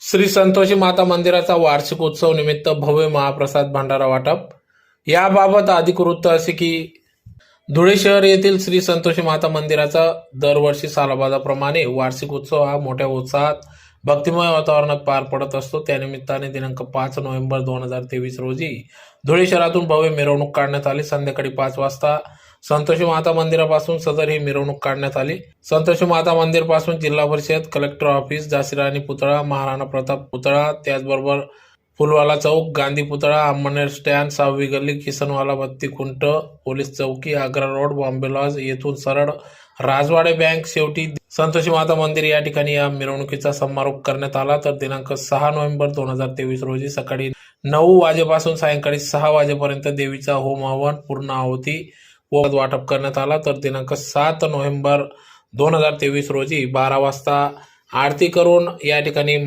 श्री संतोषी माता मंदिराचा वार्षिक उत्सव निमित्त भव्य महाप्रसाद भंडारा वाटप। याबाबत अधिक वृत्त असे की धुळे शहर येथील श्री संतोषी माता मंदिराचा दरवर्षी सालाबादाप्रमाणे वार्षिक उत्सव हा मोठ्या उत्साहात भक्तिमय वातावरणात पार पडत असतो। त्यानिमित्ताने दिनांक 5 नोव्हेंबर 2023 रोजी धुळे शहरातून भव्य मिरवणूक काढण्यात आली। संध्याकाळी 5 वाजता संतोषी माता मंदिरापासून सदर ही मिरवणूक काढण्यात आली। संतोषी माता मंदिर पासून जिल्हा परिषद, कलेक्टर ऑफिस, झाशीराणी पुतळा, महाराणा प्रताप पुतळा, त्याचबरोबर फुलवाला चौक, गांधी पुतळा, अंमळनेर स्टँड, 6वी गल्ली, किसनवाला बत्ती खुंट, पोलीस चौकी, आग्रा रोड, बॉम्बे लॉज येथून सरळ राजवाडे बँक, शेवटी संतोषी माता मंदिर या ठिकाणी या मिरवणुकीचा समारोप करण्यात आला। तर दिनांक 6 नोव्हेंबर 2023 रोजी सकाळी 9 वाजेपासून सायंकाळी 6 वाजेपर्यंत देवीचा होम हवन, पूर्ण आहुती व वाटप करण्यात आला। तर दिनांक 7 नोव्हेंबर 2023 रोजी 12 वाजता आरती करून या ठिकाणी